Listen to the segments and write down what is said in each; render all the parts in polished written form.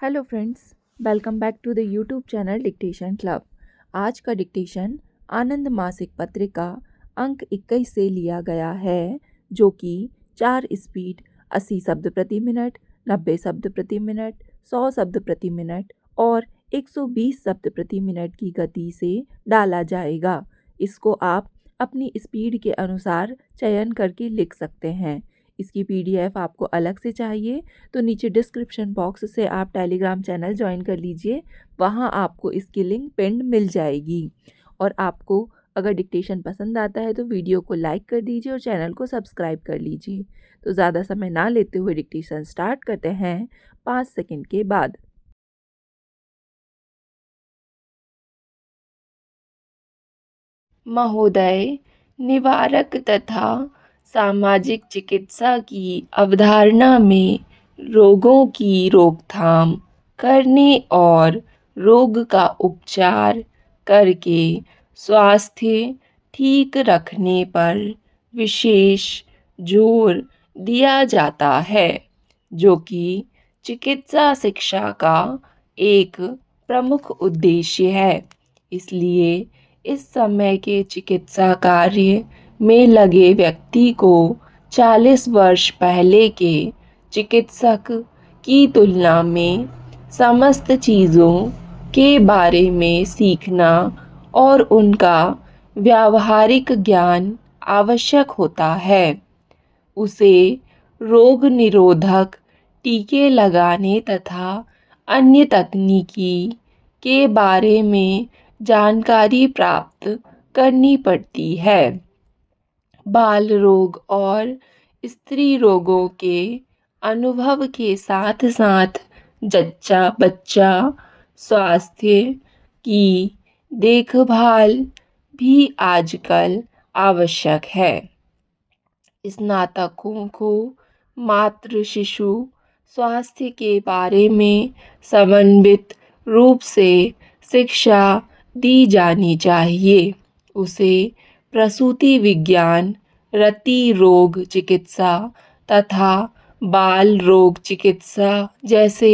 Hello friends, welcome back to the YouTube channel dictation club. आज का dictation आनंद मासिक पत्रिका अंक 21 से लिया गया है, जो कि 4 स्पीड 80 शब्द प्रति मिनट, 90 शब्द प्रति मिनट, 100 शब्द प्रति मिनट और 120 शब्द प्रति मिनट की गति से डाला जाएगा। इसको आप अपनी स्पीड के अनुसार चयन करके लिख सकते हैं। इसकी पीडीएफ आपको अलग से चाहिए तो नीचे डिस्क्रिप्शन बॉक्स से आप टेलीग्राम चैनल ज्वाइन कर लीजिए। वहाँ आपको इसकी लिंक पिंड मिल जाएगी। और आपको अगर डिक्टेशन पसंद आता है तो वीडियो को लाइक कर दीजिए और चैनल को सब्सक्राइब कर लीजिए। तो ज़्यादा समय ना लेते हुए डिक्टेशन स्टार्ट करते हैं 5 सेकंड के बाद। महोदय, निवारक तथा सामाजिक चिकित्सा की अवधारणा में रोगों की रोकथाम करने और रोग का उपचार करके स्वास्थ्य ठीक रखने पर विशेष जोर दिया जाता है, जो कि चिकित्सा शिक्षा का एक प्रमुख उद्देश्य है। इसलिए इस समय के चिकित्सा कार्य में लगे व्यक्ति को 40 वर्ष पहले के चिकित्सक की तुलना में समस्त चीज़ों के बारे में सीखना और उनका व्यावहारिक ज्ञान आवश्यक होता है। उसे रोग निरोधक टीके लगाने तथा अन्य तकनीकी के बारे में जानकारी प्राप्त करनी पड़ती है। बाल रोग और स्त्री रोगों के अनुभव के साथ साथ जच्चा बच्चा स्वास्थ्य की देखभाल भी आजकल आवश्यक है। स्नातकों को मातृ शिशु स्वास्थ्य के बारे में समन्वित रूप से शिक्षा दी जानी चाहिए। उसे प्रसूति विज्ञान, रति रोग चिकित्सा तथा बाल रोग चिकित्सा जैसे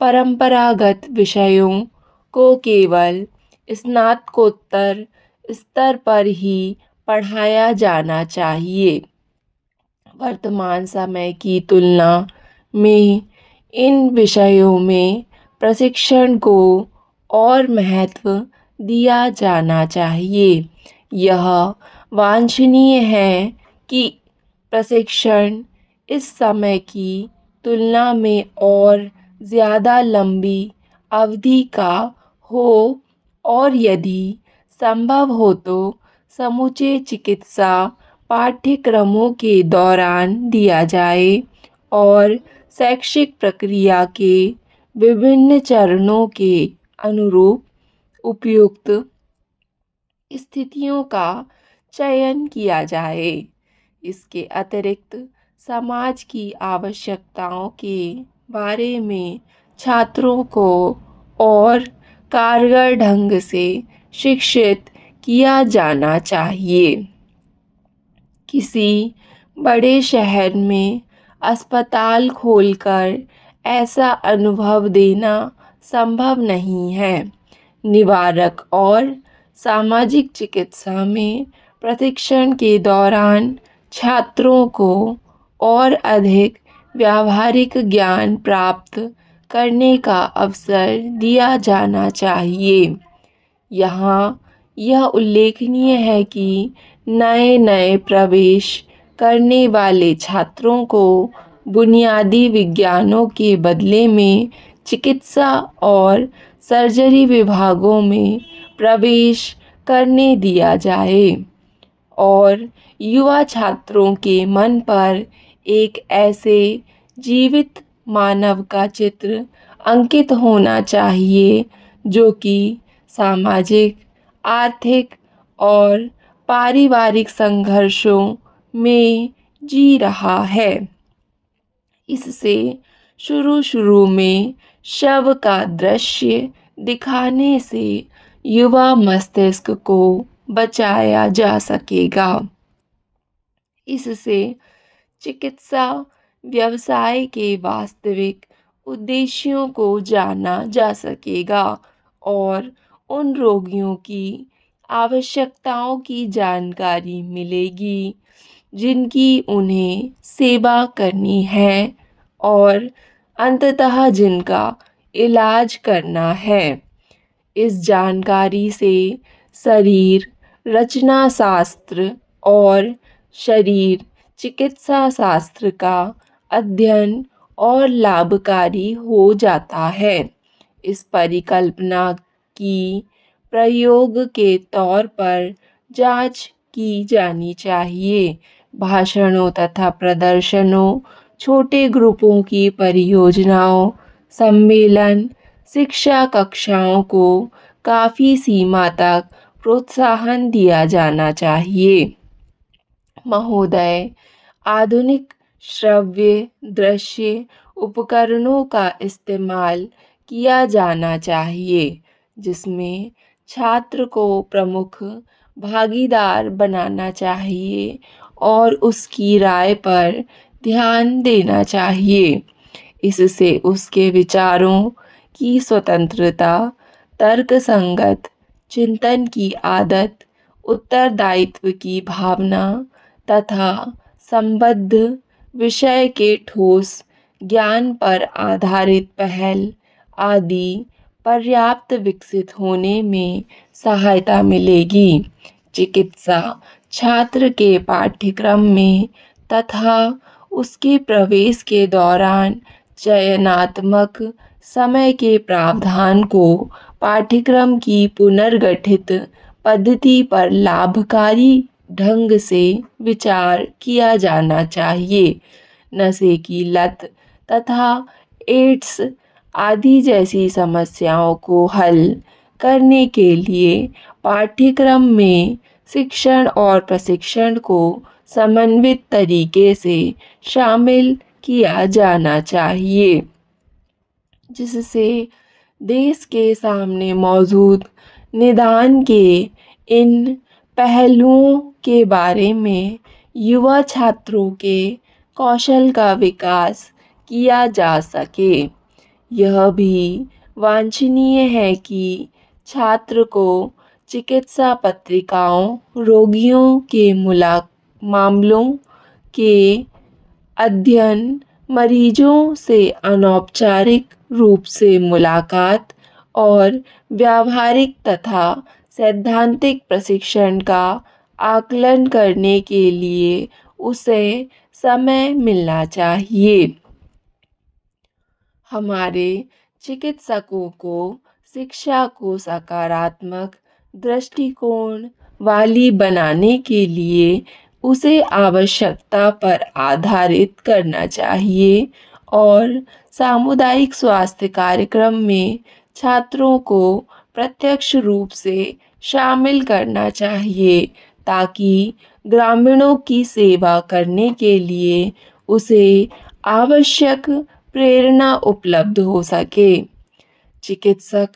परंपरागत विषयों को केवल स्नातकोत्तर स्तर पर ही पढ़ाया जाना चाहिए। वर्तमान समय की तुलना में इन विषयों में प्रशिक्षण को और महत्व दिया जाना चाहिए। यह वांछनीय है कि प्रशिक्षण इस समय की तुलना में और ज़्यादा लंबी अवधि का हो और यदि संभव हो तो समूचे चिकित्सा पाठ्यक्रमों के दौरान दिया जाए और शैक्षिक प्रक्रिया के विभिन्न चरणों के अनुरूप उपयुक्त स्थितियों का चयन किया जाए। इसके अतिरिक्त समाज की आवश्यकताओं के बारे में छात्रों को और कारगर ढंग से शिक्षित किया जाना चाहिए। किसी बड़े शहर में अस्पताल खोलकर ऐसा अनुभव देना संभव नहीं है। निवारक और सामाजिक चिकित्सा में प्रशिक्षण के दौरान छात्रों को और अधिक व्यावहारिक ज्ञान प्राप्त करने का अवसर दिया जाना चाहिए। यहाँ यह उल्लेखनीय है कि नए प्रवेश करने वाले छात्रों को बुनियादी विज्ञानों के बदले में चिकित्सा और सर्जरी विभागों में प्रवेश करने दिया जाए और युवा छात्रों के मन पर एक ऐसे जीवित मानव का चित्र अंकित होना चाहिए जो कि सामाजिक, आर्थिक और पारिवारिक संघर्षों में जी रहा है। इससे शुरू में शव का दृश्य दिखाने से युवा मस्तिष्क को बचाया जा सकेगा। इससे चिकित्सा व्यवसाय के वास्तविक उद्देश्यों को जाना जा सकेगा और उन रोगियों की आवश्यकताओं की जानकारी मिलेगी जिनकी उन्हें सेवा करनी है और अंततः जिनका इलाज करना है। इस जानकारी से शरीर रचना शास्त्र और शरीर चिकित्सा शास्त्र का अध्ययन और लाभकारी हो जाता है। इस परिकल्पना की प्रयोग के तौर पर जांच की जानी चाहिए। भाषणों तथा प्रदर्शनों, छोटे ग्रुपों की परियोजनाओं, सम्मेलन, शिक्षा कक्षाओं को काफ़ी सीमा तक प्रोत्साहन दिया जाना चाहिए। महोदय, आधुनिक श्रव्य दृश्य उपकरणों का इस्तेमाल किया जाना चाहिए जिसमें छात्र को प्रमुख भागीदार बनाना चाहिए और उसकी राय पर ध्यान देना चाहिए। इससे उसके विचारों की स्वतंत्रता, तर्कसंगत चिंतन की आदत, उत्तरदायित्व की भावना तथा संबद्ध विषय के ठोस ज्ञान पर आधारित पहल आदि पर्याप्त विकसित होने में सहायता मिलेगी। चिकित्सा छात्र के पाठ्यक्रम में तथा उसके प्रवेश के दौरान चयनात्मक समय के प्रावधान को पाठ्यक्रम की पुनर्गठित पद्धति पर लाभकारी ढंग से विचार किया जाना चाहिए। नशे की लत तथा एड्स आदि जैसी समस्याओं को हल करने के लिए पाठ्यक्रम में शिक्षण और प्रशिक्षण को समन्वित तरीके से शामिल किया जाना चाहिए जिससे देश के सामने मौजूद निदान के इन पहलुओं के बारे में युवा छात्रों के कौशल का विकास किया जा सके। यह भी वांछनीय है कि छात्र को चिकित्सा पत्रिकाओं, रोगियों के मामलों के अध्ययन, मरीजों से अनौपचारिक रूप से मुलाकात और व्यावहारिक तथा सैद्धांतिक प्रशिक्षण का आकलन करने के लिए उसे समय मिलना चाहिए। हमारे चिकित्सकों को शिक्षा को सकारात्मक दृष्टिकोण वाली बनाने के लिए उसे आवश्यकता पर आधारित करना चाहिए और सामुदायिक स्वास्थ्य कार्यक्रम में छात्रों को प्रत्यक्ष रूप से शामिल करना चाहिए ताकि ग्रामीणों की सेवा करने के लिए उसे आवश्यक प्रेरणा उपलब्ध हो सके। चिकित्सक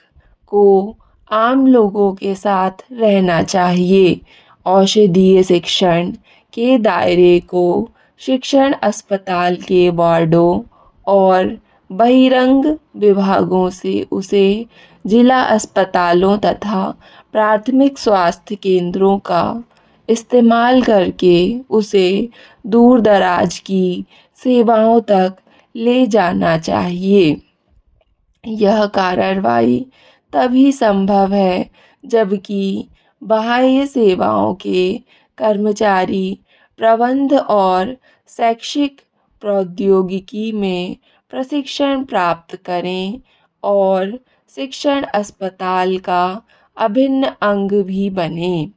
को आम लोगों के साथ रहना चाहिए। औषधीय शिक्षण के दायरे को शिक्षण अस्पताल के वार्डों और बहिरंग विभागों से उसे जिला अस्पतालों तथा प्राथमिक स्वास्थ्य केंद्रों का इस्तेमाल करके उसे दूर दराज की सेवाओं तक ले जाना चाहिए। यह कार्रवाई तभी संभव है जबकि बाह्य सेवाओं के कर्मचारी प्रबंध और शैक्षिक प्रौद्योगिकी में प्रशिक्षण प्राप्त करें और शिक्षण अस्पताल का अभिन्न अंग भी बने।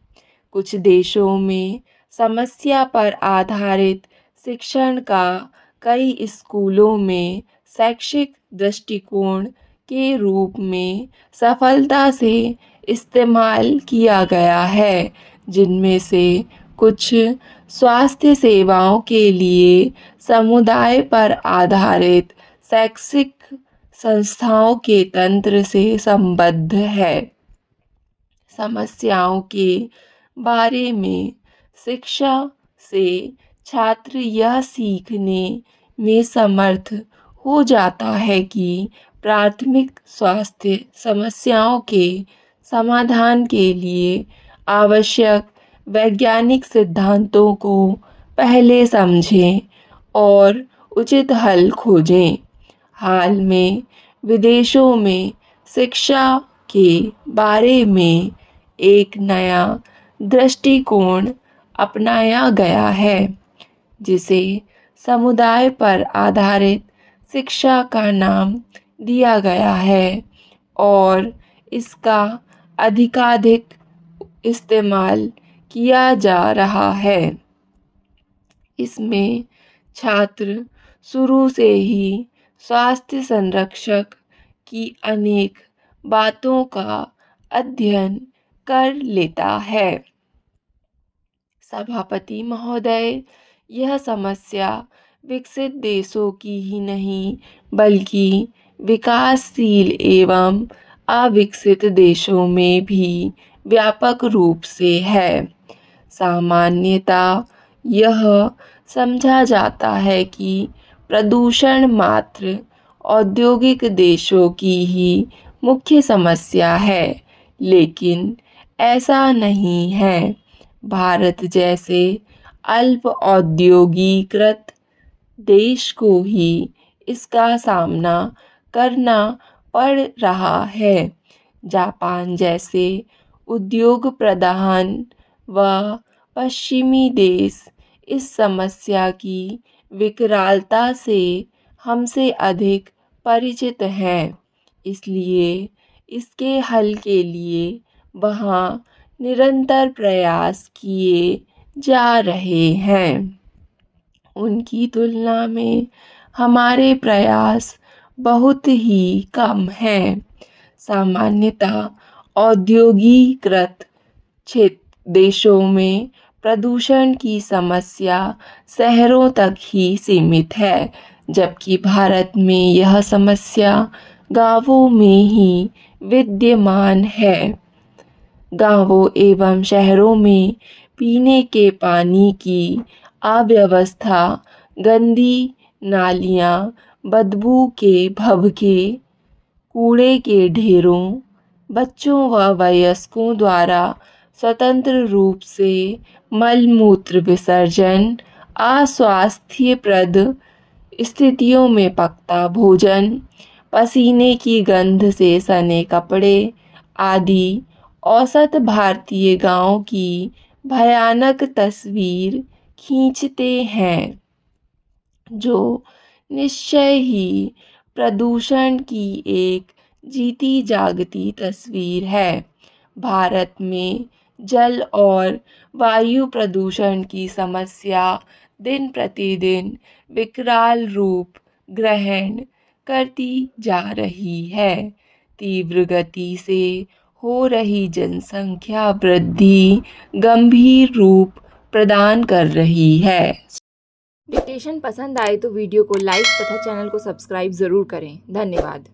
कुछ देशों में समस्या पर आधारित शिक्षण का कई स्कूलों में शैक्षिक दृष्टिकोण के रूप में सफलता से इस्तेमाल किया गया है, जिनमें से कुछ स्वास्थ्य सेवाओं के लिए समुदाय पर आधारित शैक्षिक संस्थाओं के तंत्र से संबद्ध है। समस्याओं के बारे में शिक्षा से छात्र यह सीखने में समर्थ हो जाता है कि प्राथमिक स्वास्थ्य समस्याओं के समाधान के लिए आवश्यक वैज्ञानिक सिद्धांतों को पहले समझें और उचित हल खोजें। हाल में विदेशों में शिक्षा के बारे में एक नया दृष्टिकोण अपनाया गया है, जिसे समुदाय पर आधारित शिक्षा का नाम दिया गया है और इसका अधिकाधिक इस्तेमाल किया जा रहा है। इसमें छात्र शुरू से ही स्वास्थ्य संरक्षक की अनेक बातों का अध्ययन कर लेता है। सभापति महोदय, यह समस्या विकसित देशों की ही नहीं बल्कि विकासशील एवं अविकसित देशों में भी व्यापक रूप से है। सामान्यतः यह समझा जाता है कि प्रदूषण मात्र औद्योगिक देशों की ही मुख्य समस्या है, लेकिन ऐसा नहीं है। भारत जैसे अल्प औद्योगीकृत देश को ही इसका सामना करना पड़ रहा है। जापान जैसे उद्योग प्रधान व पश्चिमी देश इस समस्या की विकरालता से हमसे अधिक परिचित हैं, इसलिए इसके हल के लिए वहाँ निरंतर प्रयास किए जा रहे हैं। उनकी तुलना में हमारे प्रयास बहुत ही कम हैं। सामान्यतः औद्योगीकृत देशों में प्रदूषण की समस्या शहरों तक ही सीमित है, जबकि भारत में यह समस्या गांवों में ही विद्यमान है। गांवों एवं शहरों में पीने के पानी की अव्यवस्था, गंदी नालियां, बदबू के भभके, कूड़े के ढेरों, बच्चों व वयस्कों द्वारा स्वतंत्र रूप से मल-मूत्र विसर्जन, अस्वास्थ्यप्रद स्थितियों में पकता भोजन, पसीने की गंध से सने कपड़े आदि औसत भारतीय गांव की भयानक तस्वीर खींचते हैं, जो निश्चय ही प्रदूषण की एक जीती जागती तस्वीर है। भारत में जल और वायु प्रदूषण की समस्या दिन प्रतिदिन विकराल रूप ग्रहण करती जा रही है। तीव्र गति से हो रही जनसंख्या वृद्धि गंभीर रूप प्रदान कर रही है। डिक्टेशन पसंद आए तो वीडियो को लाइक तथा चैनल को सब्सक्राइब ज़रूर करें। धन्यवाद।